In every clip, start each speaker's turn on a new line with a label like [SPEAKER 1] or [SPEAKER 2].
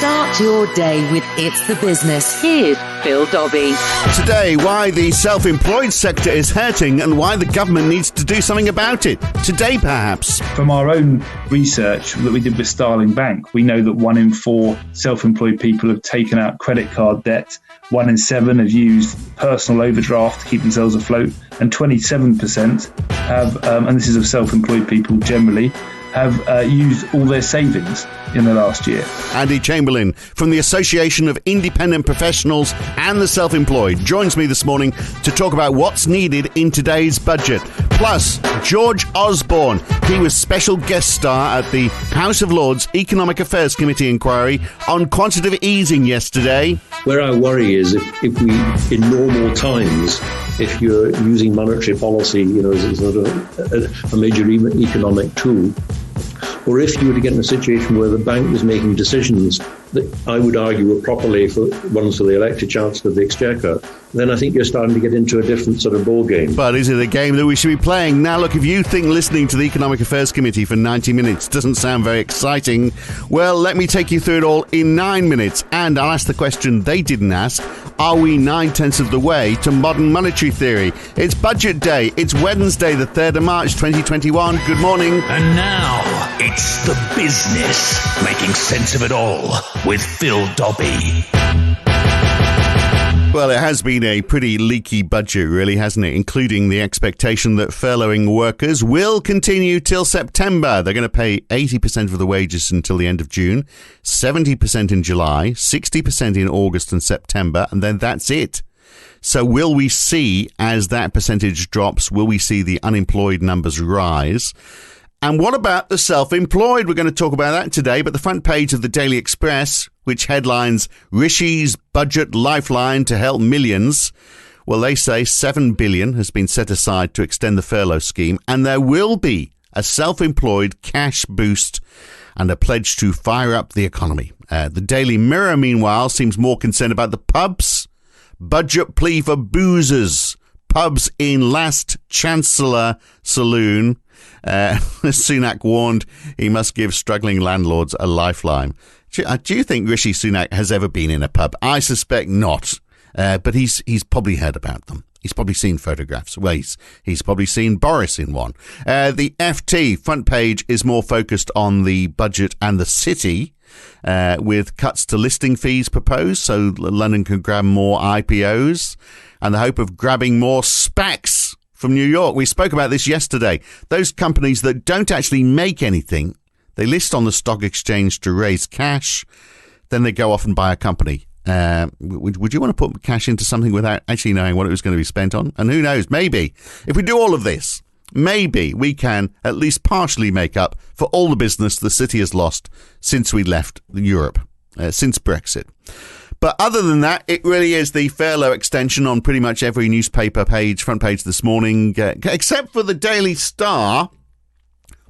[SPEAKER 1] Start your day with It's the Business. Here's Phil Dobbie.
[SPEAKER 2] Today, why the self-employed sector is hurting and why the government needs to do something about it. Today, perhaps.
[SPEAKER 3] From our own research that we did with Starling Bank, we know that 1 in 4 self-employed people have taken out credit card debt, 1 in 7 have used personal overdraft to keep themselves afloat, and 27% have, and this is of self-employed people generally, have used all their savings in the last year.
[SPEAKER 2] Andy Chamberlain from the Association of Independent Professionals and the Self-Employed joins me this morning to talk about what's needed in today's budget. Plus, George Osborne, he was special guest star at the House of Lords Economic Affairs Committee inquiry on quantitative easing yesterday.
[SPEAKER 4] Where I worry is if we, in normal times, if you're using monetary policy, as sort of a major economic tool, or if you were to get in a situation where the bank was making decisions that I would argue were properly for the elected Chancellor of the Exchequer, then I think you're starting to get into a different sort of ball game.
[SPEAKER 2] But is it a game that we should be playing? Now, look, if you think listening to the Economic Affairs Committee for 90 minutes doesn't sound very exciting, well, let me take you through it all in 9 minutes. And I'll ask the question they didn't ask. Are we 9/10 of the way to modern monetary theory? It's budget day. It's Wednesday, the 3rd of March, 2021. Good morning.
[SPEAKER 5] And now, it's the business, making sense of it all with Phil Dobbie.
[SPEAKER 2] Well, it has been a pretty leaky budget, really, hasn't it? Including the expectation that furloughing workers will continue till September. They're going to pay 80% of the wages until the end of June, 70% in July, 60% in August and September, and then that's it. So will we see, as that percentage drops, will we see the unemployed numbers rise? And what about the self-employed? We're going to talk about that today, but the front page of the Daily Express, which headlines Rishi's budget lifeline to help millions. Well, they say $7 billion has been set aside to extend the furlough scheme, and there will be a self-employed cash boost and a pledge to fire up the economy. The Daily Mirror, meanwhile, seems more concerned about the pubs. Budget plea for boozers. Pubs in last Chancellor saloon. Sunak warned he must give struggling landlords a lifeline. Do you think Rishi Sunak has ever been in a pub? I suspect not, but he's probably heard about them. He's probably seen photographs. Well, he's probably seen Boris in one. The FT front page is more focused on the budget and the city, with cuts to listing fees proposed, so London can grab more IPOs, and the hope of grabbing more SPACs from New York. We spoke about this yesterday. Those companies that don't actually make anything, they list on the stock exchange to raise cash, then they go off and buy a company. Would you want to put cash into something without actually knowing what it was going to be spent on? And who knows, maybe, if we do all of this, maybe we can at least partially make up for all the business the city has lost since we left Europe, since Brexit. But other than that, it really is the furlough extension on pretty much every newspaper page, front page this morning, except for the Daily Star.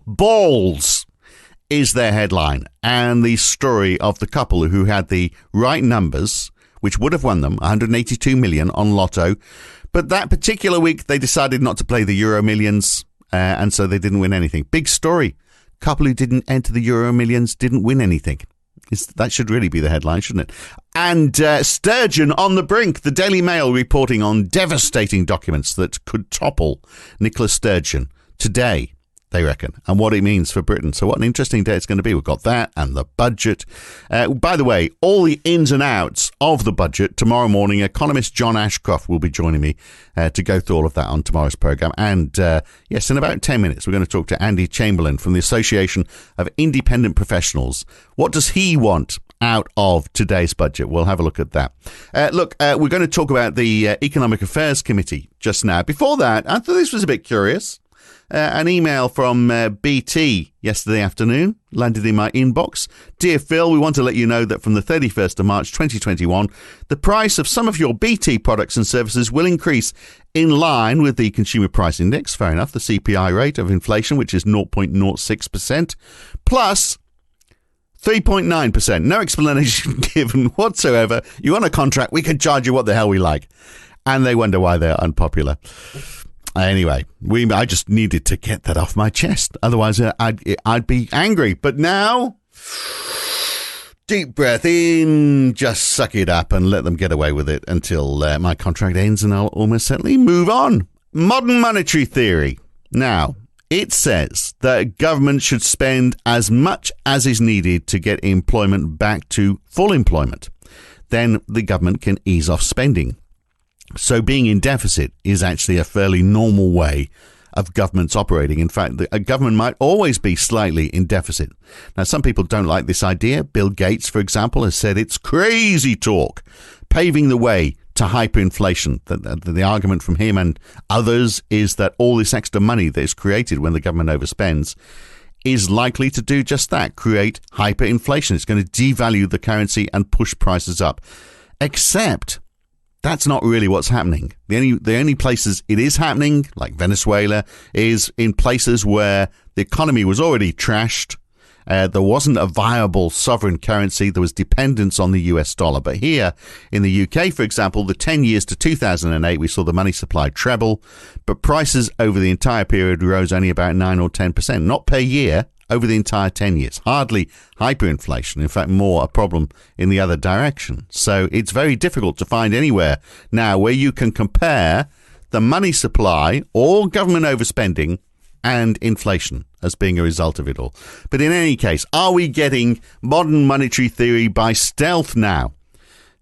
[SPEAKER 2] Balls is their headline, and the story of the couple who had the right numbers, which would have won them 182 million on Lotto. But that particular week, they decided not to play the Euro Millions, and so they didn't win anything. Big story. Couple who didn't enter the Euro Millions didn't win anything. That should really be the headline, shouldn't it? And Sturgeon on the brink. The Daily Mail reporting on devastating documents that could topple Nicola Sturgeon today, they reckon, and what it means for Britain. So what an interesting day it's going to be. We've got that and the budget. By the way, all the ins and outs of the budget tomorrow morning. Economist John Ashcroft will be joining me to go through all of that on tomorrow's programme. And yes, in about 10 minutes, we're going to talk to Andy Chamberlain from the Association of Independent Professionals. What does he want out of today's budget? We'll have a look at that. We're going to talk about the Economic Affairs Committee just now. Before that, I thought this was a bit curious. An email from BT yesterday afternoon landed in my inbox. Dear Phil, we want to let you know that from the 31st of March 2021, the price of some of your BT products and services will increase in line with the Consumer Price Index. Fair enough. The CPI rate of inflation, which is 0.06%, plus 3.9%. No explanation given whatsoever. You want a contract, we can charge you what the hell we like. And they wonder why they're unpopular. Anyway, I just needed to get that off my chest. Otherwise, I'd be angry. But now, Deep breath in, just suck it up and let them get away with it until my contract ends and I'll almost certainly move on. Modern monetary theory. Now, it says that government should spend as much as is needed to get employment back to full employment. Then the government can ease off spending. So being in deficit is actually a fairly normal way of governments operating. In fact, a government might always be slightly in deficit. Now, some people don't like this idea. Bill Gates, for example, has said it's crazy talk, paving the way to hyperinflation. The argument from him and others is that all this extra money that is created when the government overspends is likely to do just that, create hyperinflation. It's going to devalue the currency and push prices up. Except that's not really what's happening. The only places it is happening, like Venezuela, is in places where the economy was already trashed. There wasn't a viable sovereign currency. There was dependence on the US dollar. But here in the UK, for example, the 10 years to 2008, we saw the money supply treble, but prices over the entire period rose only about 9 or 10%, not per year, over the entire 10 years. Hardly hyperinflation. In fact, more a problem in the other direction. So it's very difficult to find anywhere now where you can compare the money supply or government overspending and inflation as being a result of it all. But in any case, are we getting modern monetary theory by stealth now?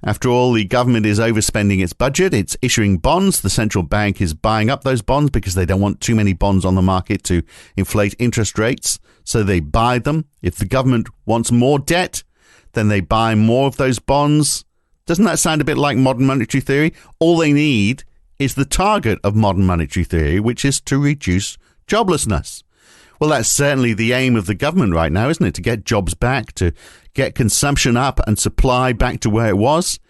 [SPEAKER 2] After all, the government is overspending its budget. It's issuing bonds. The central bank is buying up those bonds because they don't want too many bonds on the market to inflate interest rates. So they buy them. If the government wants more debt, then they buy more of those bonds. Doesn't that sound a bit like modern monetary theory? All they need is the target of modern monetary theory, which is to reduce joblessness. Well, that's certainly the aim of the government right now, isn't it? To get jobs back, to get consumption up and supply back to where it was.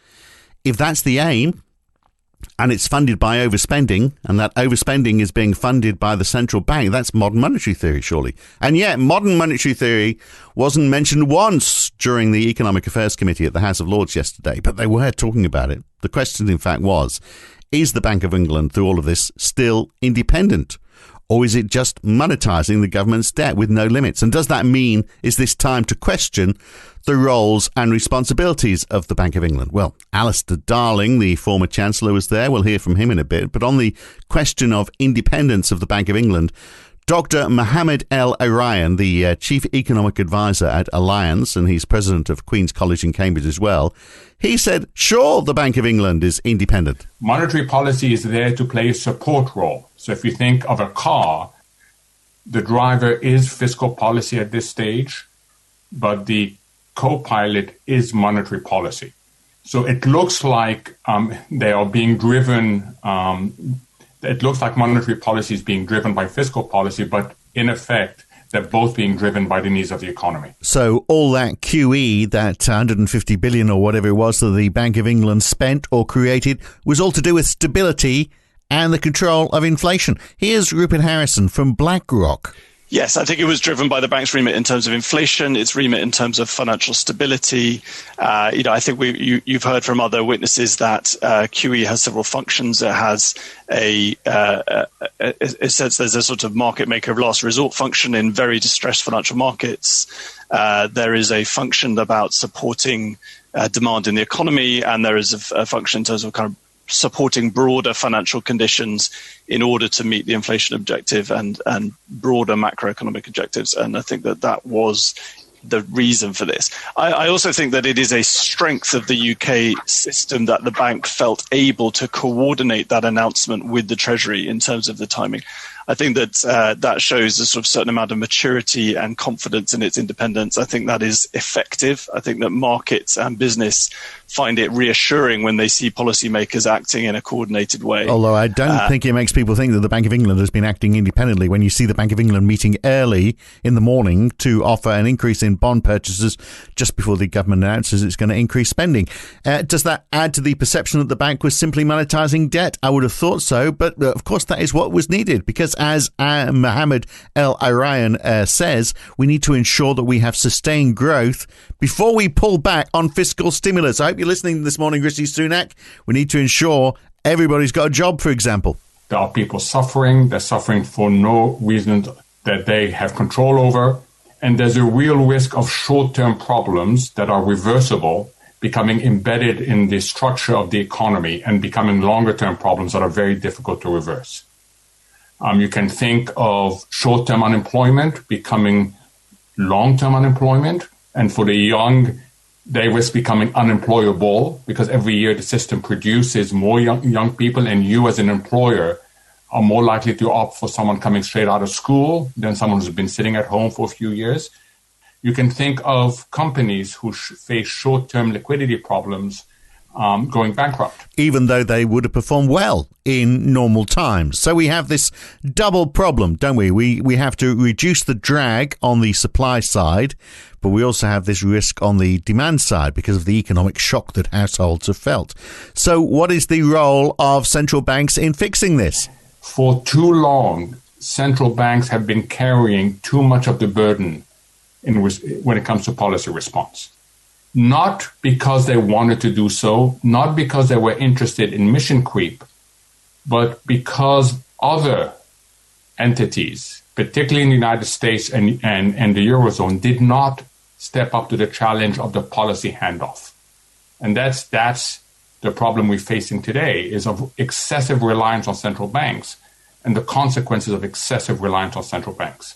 [SPEAKER 2] If that's the aim, and it's funded by overspending, and that overspending is being funded by the central bank, that's modern monetary theory, surely. And yet, modern monetary theory wasn't mentioned once during the Economic Affairs Committee at the House of Lords yesterday, but they were talking about it. The question, in fact, was, is the Bank of England, through all of this, still independent? Or is it just monetising the government's debt with no limits? And does that mean, is this time to question the roles and responsibilities of the Bank of England? Well, Alistair Darling, the former Chancellor, was there. We'll hear from him in a bit. But on the question of independence of the Bank of England, Dr. Mohammed El Arayan, the Chief Economic Advisor at Alliance, and he's President of Queen's College in Cambridge as well, he said, sure, the Bank of England is independent.
[SPEAKER 6] Monetary policy is there to play a support role. So if you think of a car, the driver is fiscal policy at this stage, but the co-pilot is monetary policy. So it looks like they are being driven, it looks like monetary policy is being driven by fiscal policy, but in effect, they're both being driven by the needs of the economy.
[SPEAKER 2] So all that QE, that 150 billion or whatever it was that the Bank of England spent or created, was all to do with stability and the control of inflation. Here's Rupert Harrison from BlackRock.
[SPEAKER 7] Yes, I think it was driven by the bank's remit in terms of inflation, its remit in terms of financial stability. I think you've heard from other witnesses that QE has several functions. It has it says there's a sort of market maker of last resort function in very distressed financial markets. There is a function about supporting demand in the economy, and there is a function in terms of kind of supporting broader financial conditions in order to meet the inflation objective and broader macroeconomic objectives. And I think that was the reason for this. I also think that it is a strength of the UK system that the bank felt able to coordinate that announcement with the Treasury in terms of the timing. I think that that shows a sort of certain amount of maturity and confidence in its independence. I think that is effective. I think that markets and business find it reassuring when they see policymakers acting in a coordinated way.
[SPEAKER 2] Although I don't think it makes people think that the Bank of England has been acting independently when you see the Bank of England meeting early in the morning to offer an increase in bond purchases just before the government announces it's going to increase spending. Does that add to the perception that the bank was simply monetising debt? I would have thought so, but of course that is what was needed, because as Mohammed El Arayan says, we need to ensure that we have sustained growth before we pull back on fiscal stimulus. I hope you're listening this morning, Rishi Sunak. We need to ensure everybody's got a job, for example.
[SPEAKER 6] There are people suffering. They're suffering for no reason that they have control over. And there's a real risk of short-term problems that are reversible becoming embedded in the structure of the economy and becoming longer-term problems that are very difficult to reverse. You can think of short-term unemployment becoming long-term unemployment, and for the young, they risk becoming unemployable because every year the system produces more young people, and you as an employer are more likely to opt for someone coming straight out of school than someone who's been sitting at home for a few years. You can think of companies who face short-term liquidity problems going bankrupt.
[SPEAKER 2] Even though they would have performed well in normal times. So we have this double problem, don't we? We have to reduce the drag on the supply side, but we also have this risk on the demand side because of the economic shock that households have felt. So what is the role of central banks in fixing this?
[SPEAKER 6] For too long, central banks have been carrying too much of the burden when it comes to policy response. Not because they wanted to do so, not because they were interested in mission creep, but because other entities, particularly in the United States and the Eurozone, did not step up to the challenge of the policy handoff. And that's the problem we're facing today, is of excessive reliance on central banks and the consequences of excessive reliance on central banks.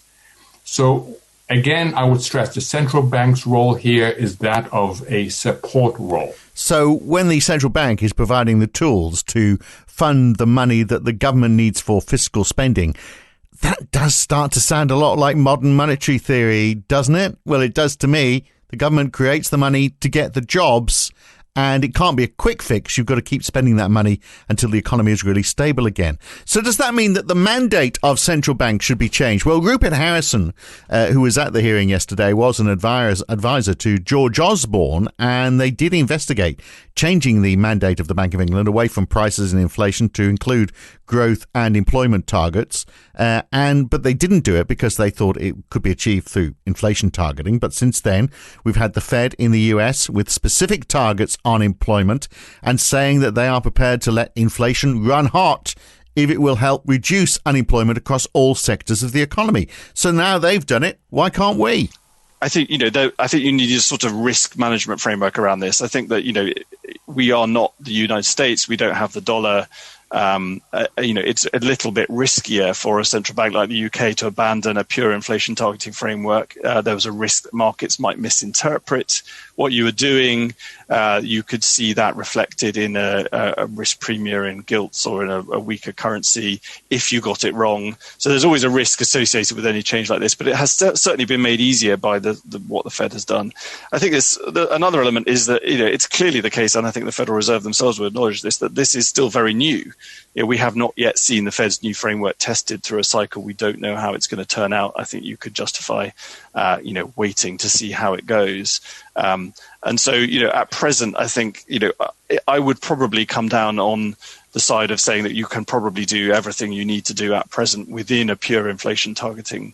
[SPEAKER 6] So again, I would stress the central bank's role here is that of a support role.
[SPEAKER 2] So when the central bank is providing the tools to fund the money that the government needs for fiscal spending, that does start to sound a lot like modern monetary theory, doesn't it? Well, it does to me. The government creates the money to get the jobs, and it can't be a quick fix. You've got to keep spending that money until the economy is really stable again. So does that mean that the mandate of central banks should be changed? Well, Rupert Harrison, who was at the hearing yesterday, was an advisor to George Osborne, and they did investigate changing the mandate of the Bank of England away from prices and inflation to include growth and employment targets. But they didn't do it because they thought it could be achieved through inflation targeting. But since then, we've had the Fed in the US with specific targets on employment and saying that they are prepared to let inflation run hot if it will help reduce unemployment across all sectors of the economy. So now they've done it. Why can't we?
[SPEAKER 7] I think, you need a sort of risk management framework around this. I think that, we are not the United States. We don't have the dollar. It's a little bit riskier for a central bank like the UK to abandon a pure inflation targeting framework. There was a risk that markets might misinterpret what you were doing. You could see that reflected in a risk premium in gilts or in a weaker currency if you got it wrong. So there's always a risk associated with any change like this, but it has certainly been made easier by what the Fed has done. I think another element is that it's clearly the case, and I think the Federal Reserve themselves will acknowledge this, that this is still very new. We have not yet seen the Fed's new framework tested through a cycle. We don't know how it's going to turn out. I think you could justify, waiting to see how it goes. And so, at present, I think, I would probably come down on the side of saying that you can probably do everything you need to do at present within a pure inflation targeting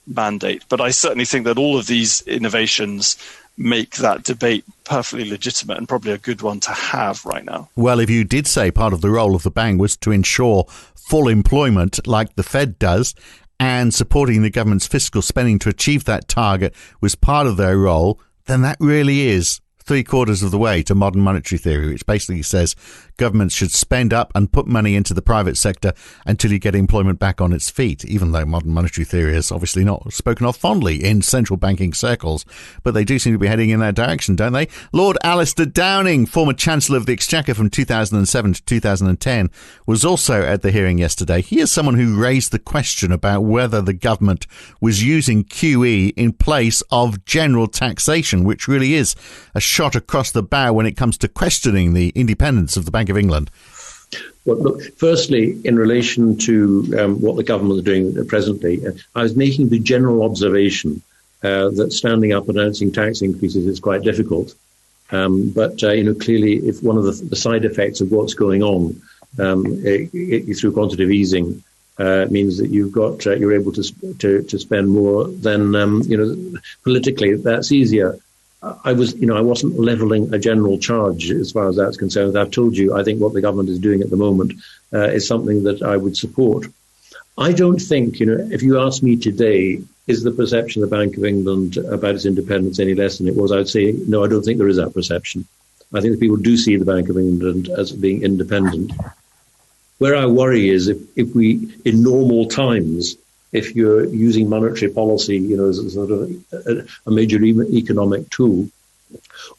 [SPEAKER 7] mandate. But I certainly think that all of these innovations make that debate perfectly legitimate and probably a good one to have right now.
[SPEAKER 2] Well, if you did say part of the role of the bank was to ensure full employment like the Fed does, and supporting the government's fiscal spending to achieve that target was part of their role, then that really is 3/4 of the way to modern monetary theory, which basically says governments should spend up and put money into the private sector until you get employment back on its feet, even though modern monetary theory is obviously not spoken of fondly in central banking circles. But they do seem to be heading in that direction, don't they? Lord Alistair Downing, former Chancellor of the Exchequer from 2007 to 2010, was also at the hearing yesterday. He is someone who raised the question about whether the government was using QE in place of general taxation, which really is a shot across the bow when it comes to questioning the independence of the Bank of England.
[SPEAKER 4] Well, look, firstly, in relation to what the government is doing presently, I was making the general observation that standing up announcing tax increases is quite difficult. But clearly, if one of the side effects of what's going on through quantitative easing means that you're able to spend more, then politically that's easier. I wasn't levelling a general charge as far as that's concerned. I've told you, I think what the government is doing at the moment is something that I would support. I don't think, if you ask me today, is the perception of the Bank of England about its independence any less than it was? I would say, no, I don't think there is that perception. I think that people do see the Bank of England as being independent. Where I worry is if we, in normal times, if you're using monetary policy, as a sort of a major economic tool,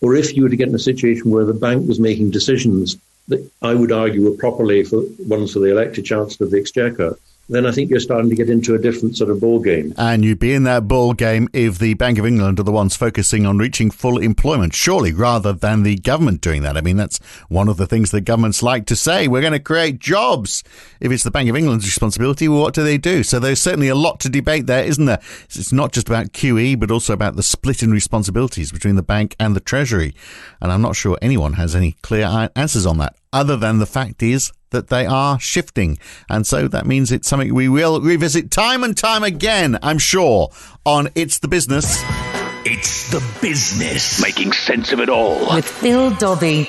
[SPEAKER 4] or if you were to get in a situation where the bank was making decisions that I would argue were properly for the elected Chancellor of the Exchequer, then I think you're starting to get into a different sort of ball game.
[SPEAKER 2] And you'd be in that ball game if the Bank of England are the ones focusing on reaching full employment, surely, rather than the government doing that. I mean, that's one of the things that governments like to say. We're going to create jobs. If it's the Bank of England's responsibility, well, what do they do? So there's certainly a lot to debate there, isn't there? It's not just about QE, but also about the split in responsibilities between the bank and the Treasury. And I'm not sure anyone has any clear answers on that, other than the fact is that they are shifting. And so that means it's something we will revisit time and time again, I'm sure, on It's the Business.
[SPEAKER 5] It's the business. Making sense of it all.
[SPEAKER 1] With Phil Dobbie.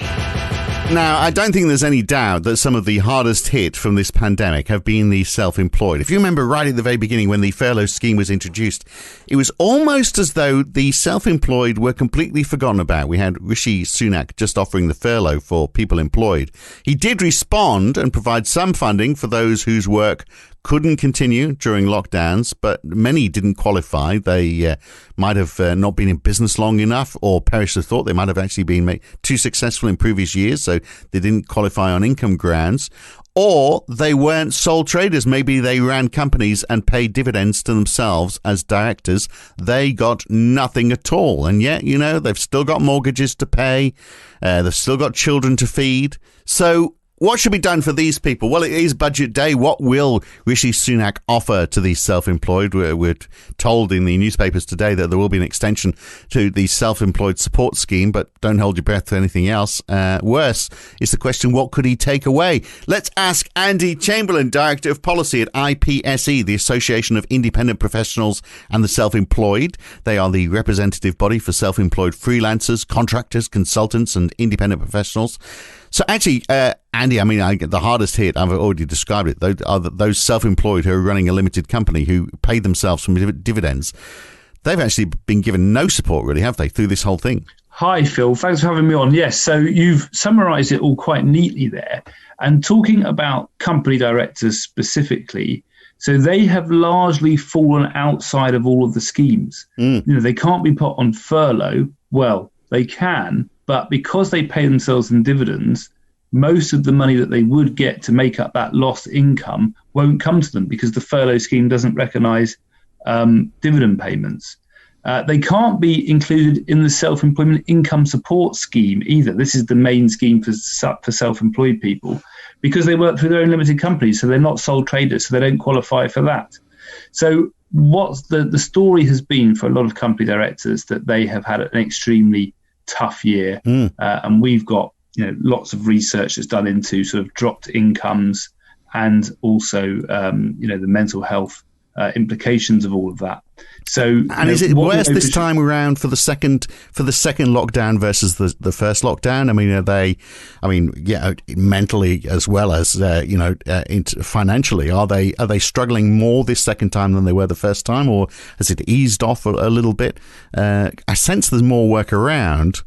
[SPEAKER 2] Now, I don't think there's any doubt that some of the hardest hit from this pandemic have been the self-employed. If you remember right at the very beginning when the furlough scheme was introduced, it was almost as though the self-employed were completely forgotten about. We had Rishi Sunak just offering the furlough for people employed. He did respond and provide some funding for those whose work couldn't continue during lockdowns, but many didn't qualify. They might have not been in business long enough, or perish the thought. They might have actually been too successful in previous years, so they didn't qualify on income grounds. Or they weren't sole traders. Maybe they ran companies and paid dividends to themselves as directors. They got nothing at all. And yet, they've still got mortgages to pay. They've still got children to feed. So what should be done for these people? Well, it is budget day. What will Rishi Sunak offer to these self-employed? We're told in the newspapers today that there will be an extension to the self-employed support scheme, but don't hold your breath to anything else. Worse is the question, what could he take away? Let's ask Andy Chamberlain, Director of Policy at IPSE, the Association of Independent Professionals and the Self-Employed. They are the representative body for self-employed freelancers, contractors, consultants and independent professionals. So actually, Andy, the hardest hit, I've already described it, are those self-employed who are running a limited company who pay themselves from dividends. They've actually been given no support, really, have they, through this whole thing?
[SPEAKER 3] Hi, Phil. Thanks for having me on. Yes, so you've summarised it all quite neatly there. And talking about company directors specifically, so they have largely fallen outside of all of the schemes. They can't be put on furlough. Well, they can, but because they pay themselves in dividends, most of the money that they would get to make up that lost income won't come to them because the furlough scheme doesn't recognise dividend payments. They can't be included in the self-employment income support scheme either. This is the main scheme for self-employed people because they work through their own limited companies, so they're not sole traders, so they don't qualify for that. So what's the story has been for a lot of company directors that they have had an extremely tough year, and we've got lots of research that's done into sort of dropped incomes and also the mental health implications of all of that. So,
[SPEAKER 2] and is it worse this time around for the second lockdown versus the first lockdown? Mentally as well as financially, are they struggling more this second time than they were the first time, or has it eased off a little bit? I sense there's more work around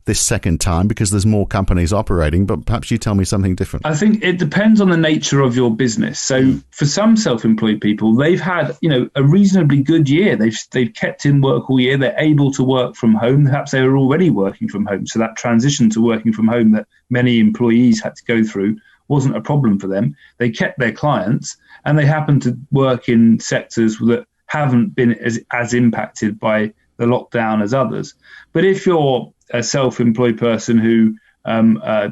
[SPEAKER 2] this second time because there's more companies operating, but perhaps you tell me something different.
[SPEAKER 3] I think it depends on the nature of your business. So for some self-employed people, they've had a reasonably good year. They've kept in work all year. They're able to work from home. Perhaps they were already working from home, so that transition to working from home that many employees had to go through wasn't a problem for them. They kept their clients, and they happen to work in sectors that haven't been as impacted by the lockdown as others. But if you're a self-employed person who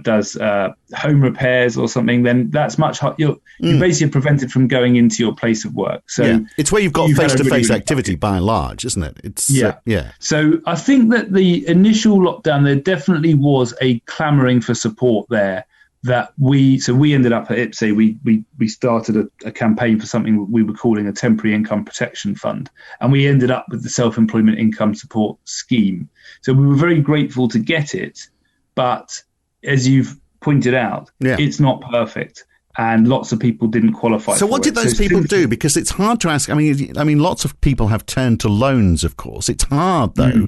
[SPEAKER 3] does home repairs or something, then that's much hard. You're basically prevented from going into your place of work. So
[SPEAKER 2] it's where you've got face-to-face activity by and large, isn't it? It's
[SPEAKER 3] So I think that the initial lockdown, there definitely was a clamouring for support there. That we ended up at IPSE, we started a campaign for something we were calling a temporary income protection fund, and we ended up with the self-employment income support scheme. So we were very grateful to get it, but as you've pointed out, it's not perfect. and lots of people didn't qualify.
[SPEAKER 2] So what did those people do? Because it's hard to ask. I mean, lots of people have turned to loans, of course. It's hard, though,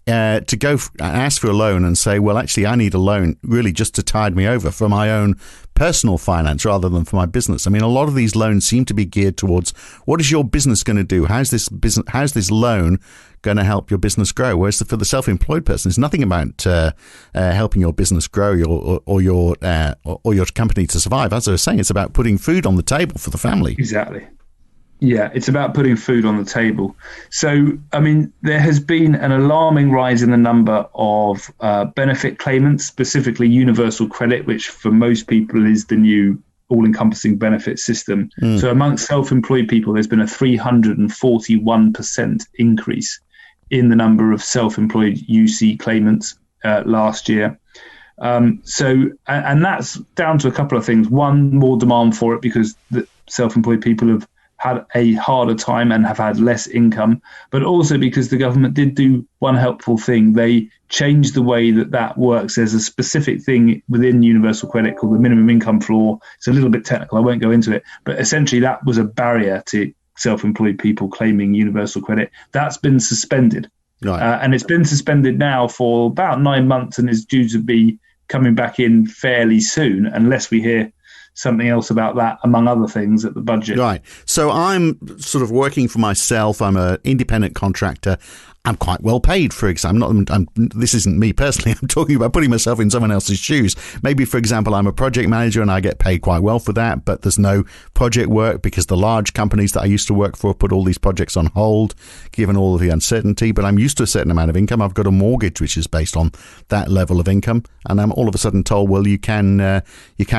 [SPEAKER 2] to go ask for a loan and say, well, actually, I need a loan really just to tide me over for my own personal finance rather than for my business. I mean, a lot of these loans seem to be geared towards what is your business going to do? How's this loan going to help your business grow? Whereas for the self-employed person, it's nothing about helping your business grow or your company to survive. As I was saying, it's about putting food on the table for the family.
[SPEAKER 3] Exactly. Yeah, it's about putting food on the table. So, I mean, there has been an alarming rise in the number of benefit claimants, specifically universal credit, which for most people is the new all-encompassing benefit system. So amongst self-employed people, there's been a 341% increase in the number of self-employed UC claimants last year. And that's down to a couple of things. One, more demand for it because the self-employed people have had a harder time and have had less income, but also because the government did do one helpful thing. They changed the way that works. There's a specific thing within universal credit called the minimum income floor. It's a little bit technical. I won't go into it, but essentially that was a barrier to self-employed people claiming universal credit. That's been suspended. Right. And it's been suspended now for about 9 months and is due to be coming back in fairly soon, unless we hear something else about that, among other things, at the budget.
[SPEAKER 2] Right. So I'm sort of working for myself. I'm an independent contractor. I'm quite well paid, for example. This isn't me personally. I'm talking about putting myself in someone else's shoes. Maybe, for example, I'm a project manager and I get paid quite well for that, but there's no project work because the large companies that I used to work for put all these projects on hold, given all of the uncertainty. But I'm used to a certain amount of income. I've got a mortgage which is based on that level of income, and I'm all of a sudden told, well, you can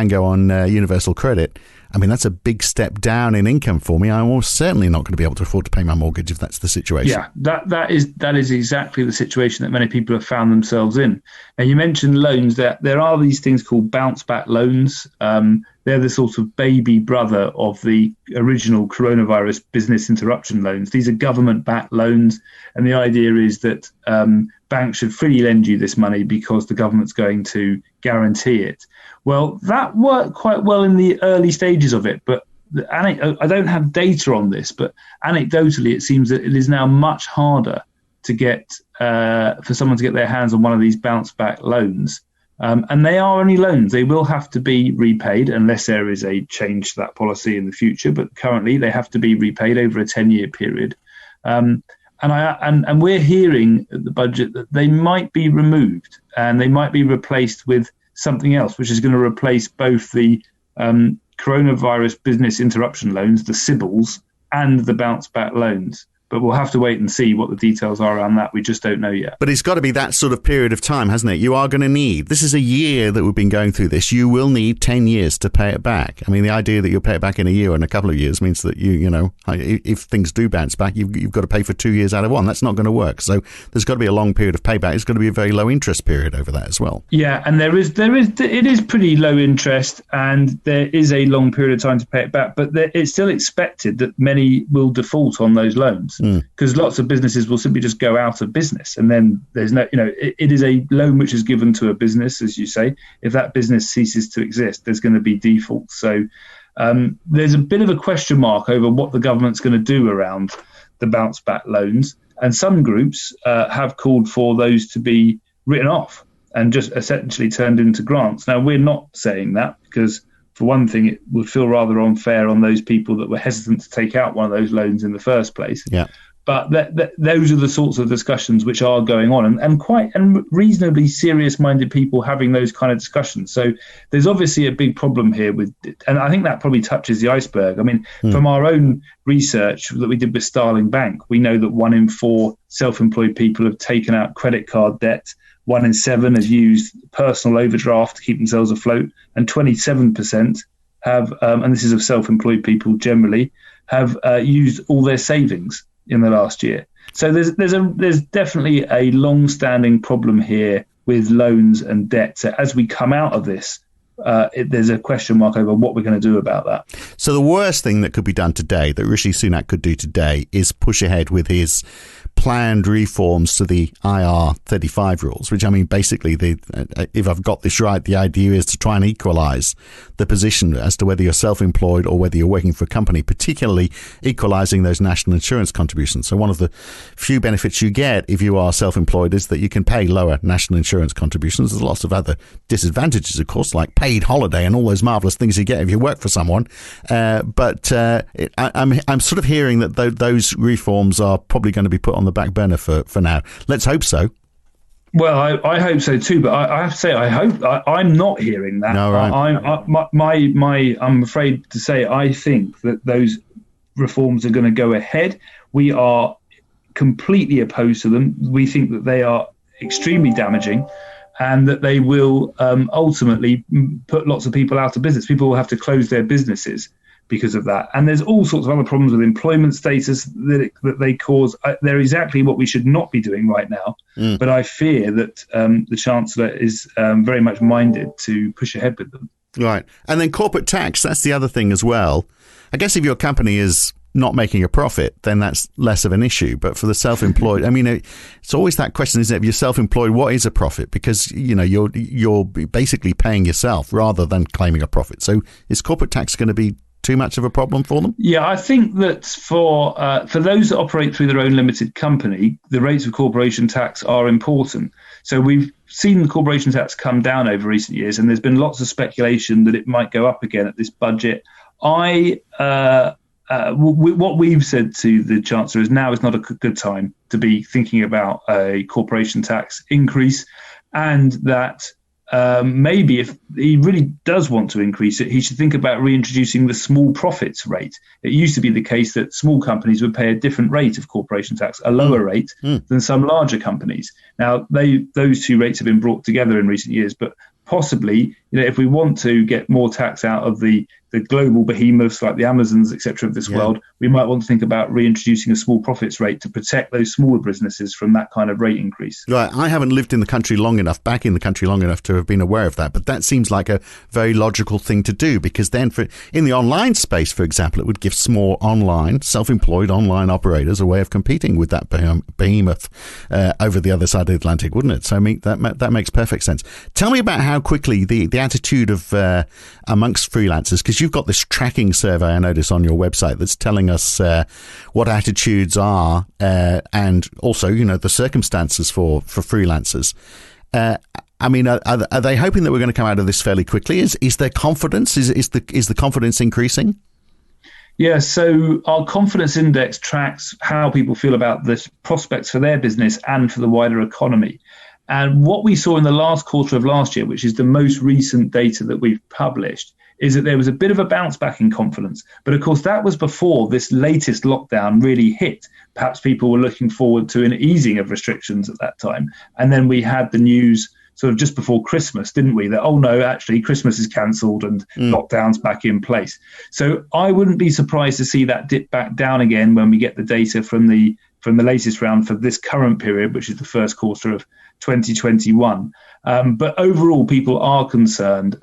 [SPEAKER 2] go on universal credit. I mean, that's a big step down in income for me. I'm almost certainly not going to be able to afford to pay my mortgage if that's the situation.
[SPEAKER 3] Yeah, that is exactly the situation that many people have found themselves in. And you mentioned loans. There are these things called bounce back loans. They're the sort of baby brother of the original coronavirus business interruption loans. These are government-backed loans, and the idea is that banks should freely lend you this money because the government's going to guarantee it. Well, that worked quite well in the early stages of it, but I don't have data on this, but anecdotally, it seems that it is now much harder to get for someone to get their hands on one of these bounce-back loans. And they are only loans. They will have to be repaid unless there is a change to that policy in the future. But currently, they have to be repaid over a 10-year period. And we're hearing at the budget that they might be removed and they might be replaced with something else, which is going to replace both the coronavirus business interruption loans, the CBILS, and the bounce back loans. But we'll have to wait and see what the details are around that. We just don't know yet.
[SPEAKER 2] But it's got to be that sort of period of time, hasn't it? You are going to need, this is a year that we've been going through this. You will need 10 years to pay it back. I mean, the idea that you'll pay it back in a year and a couple of years means that you know, if things do bounce back, you've got to pay for 2 years out of one. That's not going to work. So there's got to be a long period of payback. It's got to be a very low interest period over that as well.
[SPEAKER 3] Yeah, and it is pretty low interest, and there is a long period of time to pay it back. But it's still expected that many will default on those loans because lots of businesses will simply just go out of business, and then there's no, it is a loan which is given to a business, as you say. If that business ceases to exist, there's going to be default. So there's a bit of a question mark over what the government's going to do around the bounce back loans, and some groups have called for those to be written off and just essentially turned into grants. Now, we're not saying that because, for one thing, it would feel rather unfair on those people that were hesitant to take out one of those loans in the first place.
[SPEAKER 2] Yeah.
[SPEAKER 3] But those are the sorts of discussions which are going on, and reasonably serious-minded people having those kind of discussions. So there's obviously a big problem here and I think that probably touches the iceberg. I mean, from our own research that we did with Darling Bank, we know that 1 in 4 self-employed people have taken out credit card debt. 1 in 7 have used personal overdraft to keep themselves afloat, and 27% have, and this is of self-employed people generally, have used all their savings in the last year. So there's definitely a long-standing problem here with loans and debt. So as we come out of this, there's a question mark over what we're going to do about that.
[SPEAKER 2] So the worst thing that could be done today, that Rishi Sunak could do today, is push ahead with his planned reforms to the IR35 rules, which, I mean, basically, if I've got this right, the idea is to try and equalise the position as to whether you're self-employed or whether you're working for a company, particularly equalising those national insurance contributions. So one of the few benefits you get if you are self-employed is that you can pay lower national insurance contributions. There's lots of other disadvantages, of course, like paid holiday and all those marvellous things you get if you work for someone. But I'm sort of hearing that those reforms are probably going to be put on the back burner for now. Let's hope so.
[SPEAKER 3] Well, I hope so too, but I have to say, I'm not hearing that.
[SPEAKER 2] No, right.
[SPEAKER 3] I'm afraid to say, I think that those reforms are going to go ahead. We are completely opposed to them. We think that they are extremely damaging, and that they will ultimately put lots of people out of business. People will have to close their businesses because of that. And there's all sorts of other problems with employment status that they cause. They're exactly what we should not be doing right now. But I fear that the Chancellor is very much minded to push ahead with them.
[SPEAKER 2] Right. And then corporate tax, that's the other thing as well. I guess if your company is not making a profit, then that's less of an issue. But for the self-employed, I mean, it's always that question, isn't it? If you're self-employed, what is a profit? Because, you're basically paying yourself rather than claiming a profit. So is corporate tax going to be too much of a problem for them?
[SPEAKER 3] Yeah, I think that for those that operate through their own limited company, the rates of corporation tax are important. So we've seen the corporation tax come down over recent years, and there's been lots of speculation that it might go up again at this budget. What we've said to the Chancellor is now is not a good time to be thinking about a corporation tax increase, and that maybe if he really does want to increase it, he should think about reintroducing the small profits rate. It used to be the case that small companies would pay a different rate of corporation tax, a lower rate than some larger companies. Now, those two rates have been brought together in recent years, but possibly, if we want to get more tax out of the global behemoths like the Amazons, etc. of this world, we might want to think about reintroducing a small profits rate to protect those smaller businesses from that kind of rate increase.
[SPEAKER 2] Right. I haven't lived in the country long enough, back in the country long enough to have been aware of that, but that seems like a very logical thing to do, because then in the online space, for example, it would give small self-employed online operators a way of competing with that behemoth over the other side of the Atlantic, wouldn't it? So I mean, that makes perfect sense. Tell me about how quickly the attitude of amongst freelancers, because you've got this tracking survey I notice on your website that's telling us what attitudes are and also, the circumstances for freelancers. I mean, are they hoping that we're going to come out of this fairly quickly? Is there confidence? Is the confidence increasing?
[SPEAKER 3] Yeah, so our confidence index tracks how people feel about the prospects for their business and for the wider economy. And what we saw in the last quarter of last year, which is the most recent data that we've published, is that there was a bit of a bounce back in confidence. But of course, that was before this latest lockdown really hit. Perhaps people were looking forward to an easing of restrictions at that time. And then we had the news sort of just before Christmas, didn't we? That, oh no, actually Christmas is cancelled and lockdown's back in place. So I wouldn't be surprised to see that dip back down again when we get the data from the latest round for this current period, which is the first quarter of 2021. But overall, people are concerned.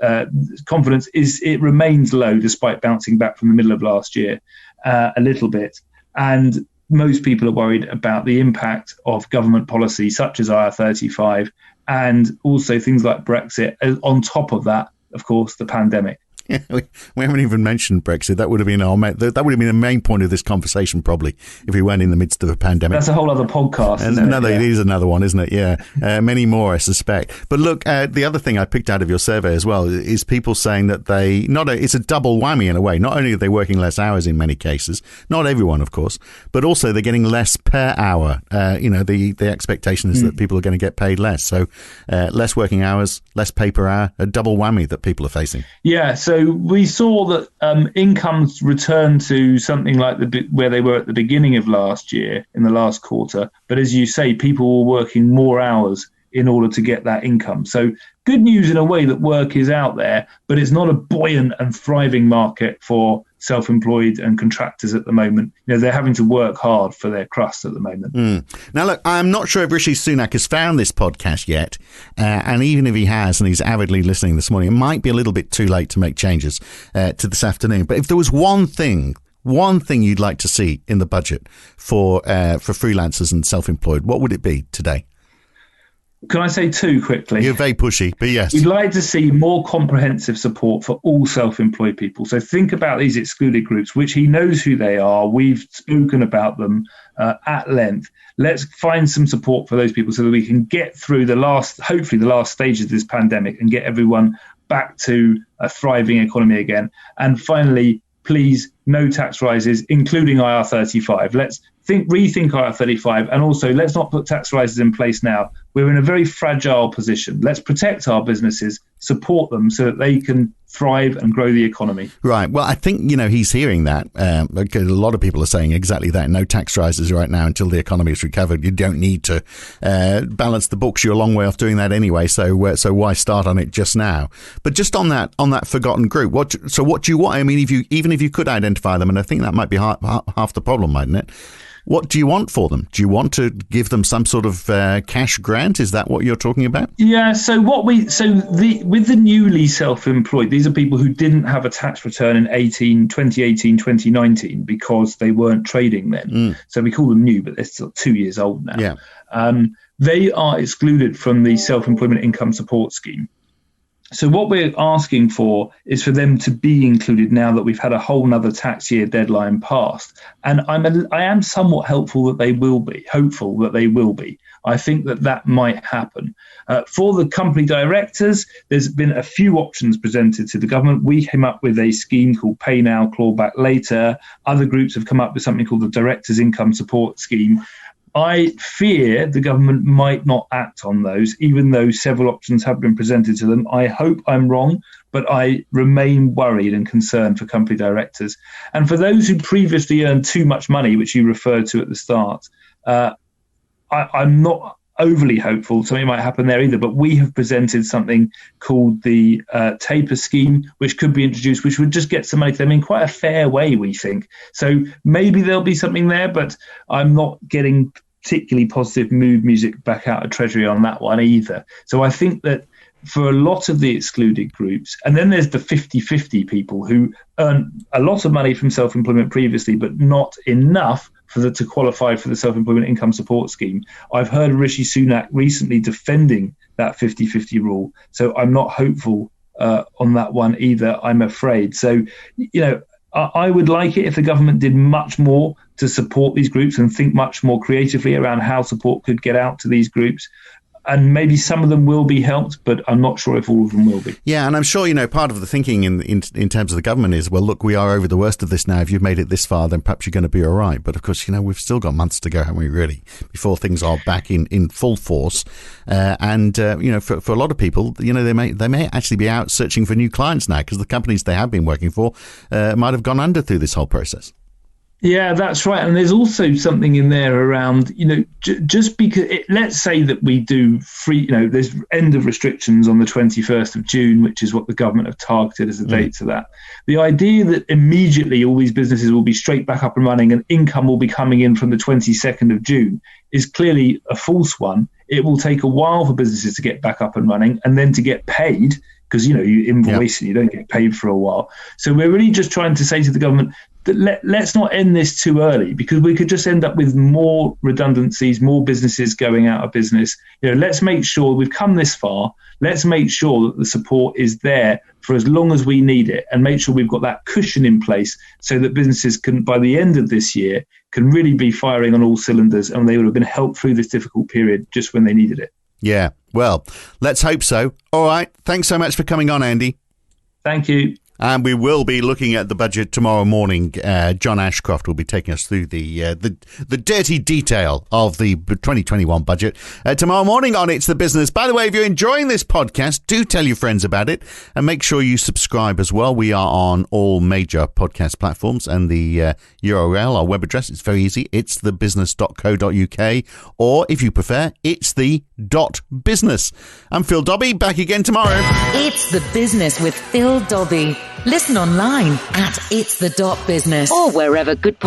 [SPEAKER 3] Confidence remains low despite bouncing back from the middle of last year a little bit. And most people are worried about the impact of government policy such as IR35 and also things like Brexit. On top of that, of course, the pandemic.
[SPEAKER 2] Yeah, we haven't even mentioned Brexit. That would have been the main point of this conversation, probably, if we weren't in the midst of a pandemic.
[SPEAKER 3] That's a whole other podcast.
[SPEAKER 2] It is another one, isn't it? Yeah, many more, I suspect. But look, the other thing I picked out of your survey as well is people saying that it's a double whammy in a way. Not only are they working less hours in many cases, not everyone, of course, but also they're getting less per hour. The expectation is that people are going to get paid less. So less working hours, less pay per hour, a double whammy that people are facing.
[SPEAKER 3] Yeah, so we saw that incomes returned to something like where they were at the beginning of last year in the last quarter. But as you say, people were working more hours in order to get that income. So good news in a way that work is out there, but it's not a buoyant and thriving market for self-employed and contractors at the moment. They're having to work hard for their crust at the moment.
[SPEAKER 2] Now, look, I'm not sure if Rishi Sunak has found this podcast yet. And even if he has, and he's avidly listening this morning, it might be a little bit too late to make changes to this afternoon. But if there was one thing one thing you'd like to see in the budget for freelancers and self-employed, what would it be today?
[SPEAKER 3] Can I say two quickly?
[SPEAKER 2] You're very pushy, but yes.
[SPEAKER 3] We'd like to see more comprehensive support for all self-employed people. So think about these excluded groups, which he knows who they are. We've spoken about them at length. Let's find some support for those people so that we can get through hopefully the last stages of this pandemic and get everyone back to a thriving economy again. And finally, please, no tax rises, including IR35. Let's rethink IR35, and also let's not put tax rises in place now. We're in a very fragile position. Let's protect our businesses, support them so that they can thrive and grow the economy.
[SPEAKER 2] Right. Well, I think, he's hearing that. A lot of people are saying exactly that. No tax rises right now until the economy is recovered. You don't need to balance the books. You're a long way off doing that anyway. So why start on it just now? But just on that forgotten group, what do you want? I mean, even if you could identify them, and I think that might be half the problem, mightn't it? What do you want for them? Do you want to give them some sort of cash grant? Is that what you're talking about?
[SPEAKER 3] Yeah. With the newly self-employed, these are people who didn't have a tax return in 2018, 2019 because they weren't trading then. So we call them new, but they're still 2 years old now.
[SPEAKER 2] Yeah.
[SPEAKER 3] They are excluded from the self-employment income support scheme. So what we're asking for is for them to be included now that we've had a whole nother tax year deadline passed. And I am somewhat hopeful that they will be. I think that might happen. For the company directors, there's been a few options presented to the government. We came up with a scheme called Pay Now, Claw Back Later. Other groups have come up with something called the Directors' Income Support Scheme. I fear the government might not act on those, even though several options have been presented to them. I hope I'm wrong, but I remain worried and concerned for company directors. And for those who previously earned too much money, which you referred to at the start, I'm not overly hopeful something might happen there either. But we have presented something called the taper scheme, which could be introduced, which would just get some money to them in quite a fair way, we think. So maybe there'll be something there, but I'm not getting particularly positive mood music back out of Treasury on that one either. So I think that for a lot of the excluded groups, and then there's the 50-50 people who earn a lot of money from self-employment previously, but not enough to qualify for the self-employment income support scheme. I've heard Rishi Sunak recently defending that 50-50 rule. So I'm not hopeful on that one either, I'm afraid. So, I would like it if the government did much more to support these groups and think much more creatively around how support could get out to these groups. And maybe some of them will be helped, but I'm not sure if all of them will be.
[SPEAKER 2] Yeah, and I'm sure, part of the thinking in terms of the government is, well, look, we are over the worst of this now. If you've made it this far, then perhaps you're going to be all right. But of course, we've still got months to go, haven't we, really, before things are back in full force. For a lot of people, they may actually be out searching for new clients now because the companies they have been working for might have gone under through this whole process.
[SPEAKER 3] Yeah, that's right. And there's also something in there around, just because let's say that we do free, there's end of restrictions on the 21st of June, which is what the government have targeted as a date to that. The idea that immediately all these businesses will be straight back up and running and income will be coming in from the 22nd of June is clearly a false one. It will take a while for businesses to get back up and running and then to get paid because, you invoice and you don't get paid for a while. So we're really just trying to say to the government, that let's not end this too early because we could just end up with more redundancies, more businesses going out of business. Let's make sure we've come this far. Let's make sure that the support is there for as long as we need it and make sure we've got that cushion in place so that businesses can, by the end of this year, can really be firing on all cylinders and they would have been helped through this difficult period just when they needed it.
[SPEAKER 2] Yeah, well, let's hope so. All right. Thanks so much for coming on, Andy.
[SPEAKER 3] Thank you.
[SPEAKER 2] And we will be looking at the budget tomorrow morning. John Ashcroft will be taking us through the dirty detail of the 2021 budget tomorrow morning on It's the Business. By the way, if you're enjoying this podcast, do tell your friends about it and make sure you subscribe as well. We are on all major podcast platforms and the URL, our web address, it's very easy. It's thebusiness.co.uk, or if you prefer, it's the.business. I'm Phil Dobbie, back again tomorrow.
[SPEAKER 1] It's the Business with Phil Dobbie. Listen online at itsthe.business or wherever good